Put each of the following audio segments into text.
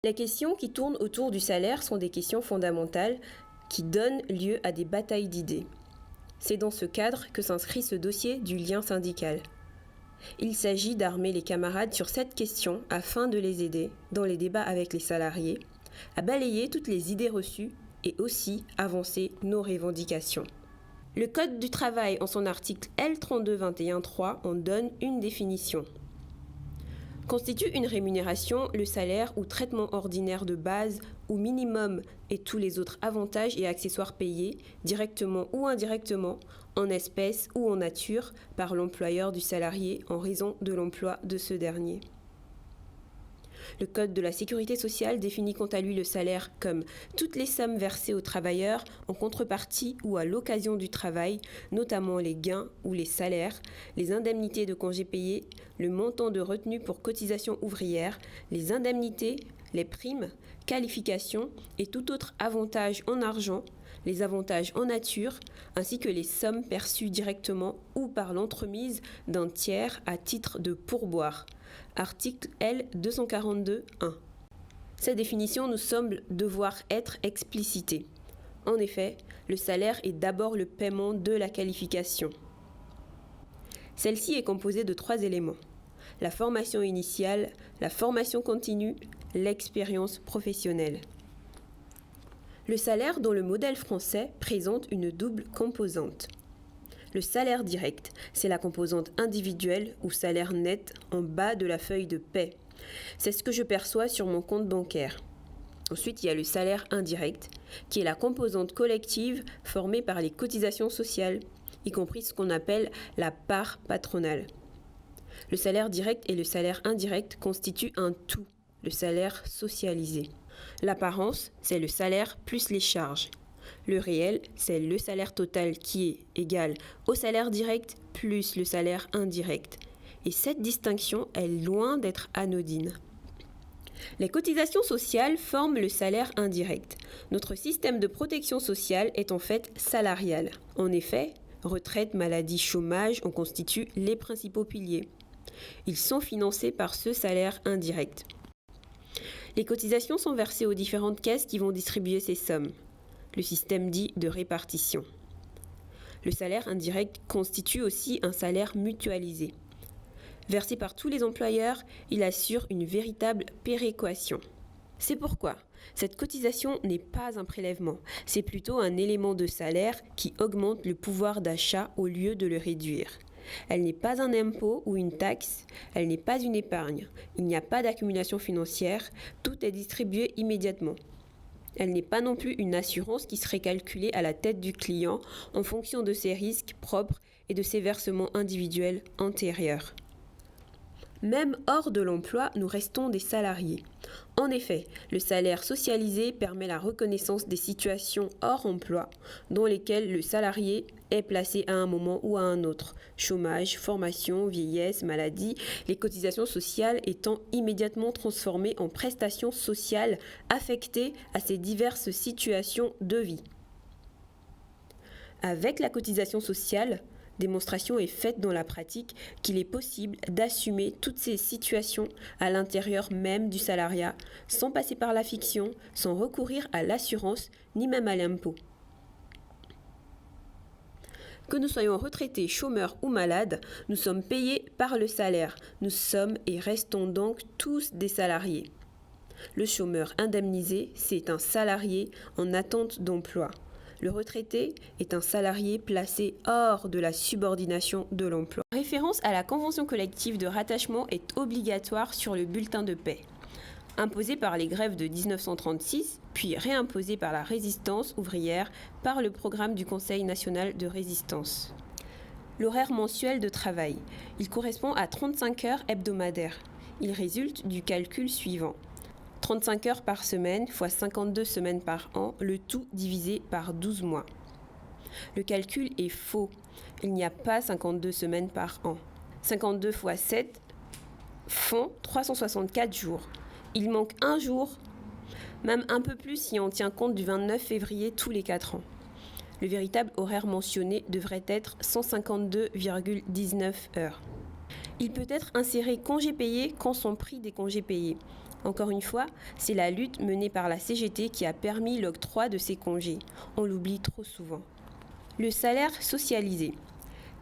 Les questions qui tournent autour du salaire sont des questions fondamentales qui donnent lieu à des batailles d'idées. C'est dans ce cadre que s'inscrit ce dossier du lien syndical. Il s'agit d'armer les camarades sur cette question afin de les aider, dans les débats avec les salariés, à balayer toutes les idées reçues et aussi avancer nos revendications. Le Code du travail, en son article L3221.3, en donne une définition. Constitue une rémunération le salaire ou traitement ordinaire de base ou minimum et tous les autres avantages et accessoires payés, directement ou indirectement, en espèces ou en nature, par l'employeur du salarié en raison de l'emploi de ce dernier. Le Code de la sécurité sociale définit quant à lui le salaire comme toutes les sommes versées aux travailleurs en contrepartie ou à l'occasion du travail, notamment les gains ou les salaires, les indemnités de congés payés, le montant de retenue pour cotisation ouvrière, les indemnités, les primes, qualifications et tout autre avantage en argent, les avantages en nature, ainsi que les sommes perçues directement ou par l'entremise d'un tiers à titre de pourboire. Article L242.1. Cette définition nous semble devoir être explicitée. En effet, le salaire est d'abord le paiement de la qualification. Celle-ci est composée de 3 éléments: la formation initiale, la formation continue, l'expérience professionnelle. Le salaire dans le modèle français présente une double composante. Le salaire direct, c'est la composante individuelle ou salaire net en bas de la feuille de paie. C'est ce que je perçois sur mon compte bancaire. Ensuite, il y a le salaire indirect, qui est la composante collective formée par les cotisations sociales, y compris ce qu'on appelle la part patronale. Le salaire direct et le salaire indirect constituent un tout, le salaire socialisé. L'apparence, c'est le salaire plus les charges. Le réel, c'est le salaire total qui est égal au salaire direct plus le salaire indirect. Et cette distinction est loin d'être anodine. Les cotisations sociales forment le salaire indirect. Notre système de protection sociale est en fait salarial. En effet, retraite, maladie, chômage en constituent les principaux piliers. Ils sont financés par ce salaire indirect. Les cotisations sont versées aux différentes caisses qui vont distribuer ces sommes. Le système dit de répartition. Le salaire indirect constitue aussi un salaire mutualisé. Versé par tous les employeurs, il assure une véritable péréquation. C'est pourquoi cette cotisation n'est pas un prélèvement, c'est plutôt un élément de salaire qui augmente le pouvoir d'achat au lieu de le réduire. Elle n'est pas un impôt ou une taxe, elle n'est pas une épargne, il n'y a pas d'accumulation financière, tout est distribué immédiatement. Elle n'est pas non plus une assurance qui serait calculée à la tête du client en fonction de ses risques propres et de ses versements individuels antérieurs. Même hors de l'emploi, nous restons des salariés. En effet, le salaire socialisé permet la reconnaissance des situations hors emploi dans lesquelles le salarié est placé à un moment ou à un autre. Chômage, formation, vieillesse, maladie, les cotisations sociales étant immédiatement transformées en prestations sociales affectées à ces diverses situations de vie. Avec la cotisation sociale, démonstration est faite dans la pratique qu'il est possible d'assumer toutes ces situations à l'intérieur même du salariat, sans passer par la fiction, sans recourir à l'assurance, ni même à l'impôt. Que nous soyons retraités, chômeurs ou malades, nous sommes payés par le salaire. Nous sommes et restons donc tous des salariés. Le chômeur indemnisé, c'est un salarié en attente d'emploi. Le retraité est un salarié placé hors de la subordination de l'emploi. La référence à la convention collective de rattachement est obligatoire sur le bulletin de paie. Imposée par les grèves de 1936, puis réimposée par la résistance ouvrière par le programme du Conseil national de résistance. L'horaire mensuel de travail, il correspond à 35 heures hebdomadaires. Il résulte du calcul suivant. 35 heures par semaine fois 52 semaines par an, le tout divisé par 12 mois. Le calcul est faux. Il n'y a pas 52 semaines par an. 52 fois 7 font 364 jours. Il manque un jour, même un peu plus si on tient compte du 29 février tous les 4 ans. Le véritable horaire mentionné devrait être 152,19 heures. Il peut être inséré congé payé quand sont pris des congés payés. Encore une fois, c'est la lutte menée par la CGT qui a permis l'octroi de ces congés. On l'oublie trop souvent. Le salaire socialisé.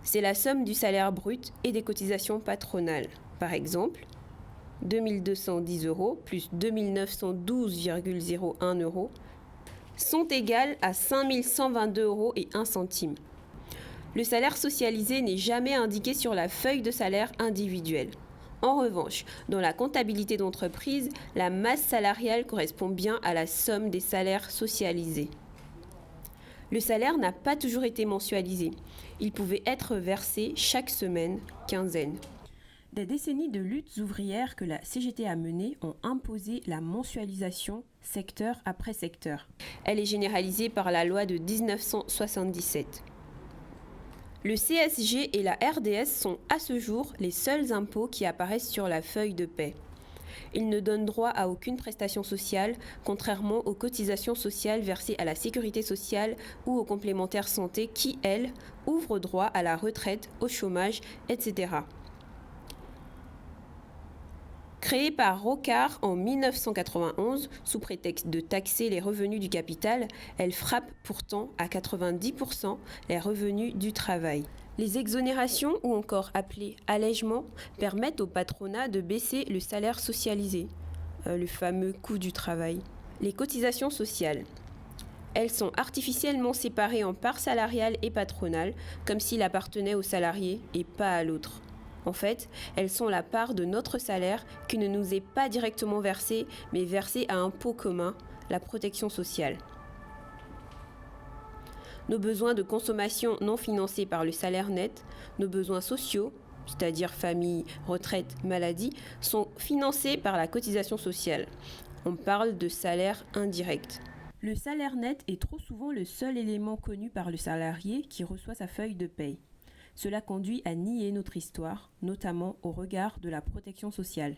C'est la somme du salaire brut et des cotisations patronales. Par exemple, 2 210 € plus 2 912,01 € sont égales à 5 122 € et 1 centime. Le salaire socialisé n'est jamais indiqué sur la feuille de salaire individuelle. En revanche, dans la comptabilité d'entreprise, la masse salariale correspond bien à la somme des salaires socialisés. Le salaire n'a pas toujours été mensualisé. Il pouvait être versé chaque semaine, quinzaine. Des décennies de luttes ouvrières que la CGT a menées ont imposé la mensualisation secteur après secteur. Elle est généralisée par la loi de 1977. Le CSG et la RDS sont à ce jour les seuls impôts qui apparaissent sur la feuille de paie. Ils ne donnent droit à aucune prestation sociale, contrairement aux cotisations sociales versées à la sécurité sociale ou aux complémentaires santé qui, elles, ouvrent droit à la retraite, au chômage, etc. Créée par Rocard en 1991, sous prétexte de taxer les revenus du capital, elle frappe pourtant à 90% les revenus du travail. Les exonérations, ou encore appelées allègements, permettent au patronat de baisser le salaire socialisé, le fameux coût du travail. Les cotisations sociales. Elles sont artificiellement séparées en parts salariales et patronales, comme s'il appartenait au salarié et pas à l'autre. En fait, elles sont la part de notre salaire qui ne nous est pas directement versée, mais versée à un pot commun, la protection sociale. Nos besoins de consommation non financés par le salaire net, nos besoins sociaux, c'est-à-dire famille, retraite, maladie, sont financés par la cotisation sociale. On parle de salaire indirect. Le salaire net est trop souvent le seul élément connu par le salarié qui reçoit sa feuille de paye. Cela conduit à nier notre histoire, notamment au regard de la protection sociale.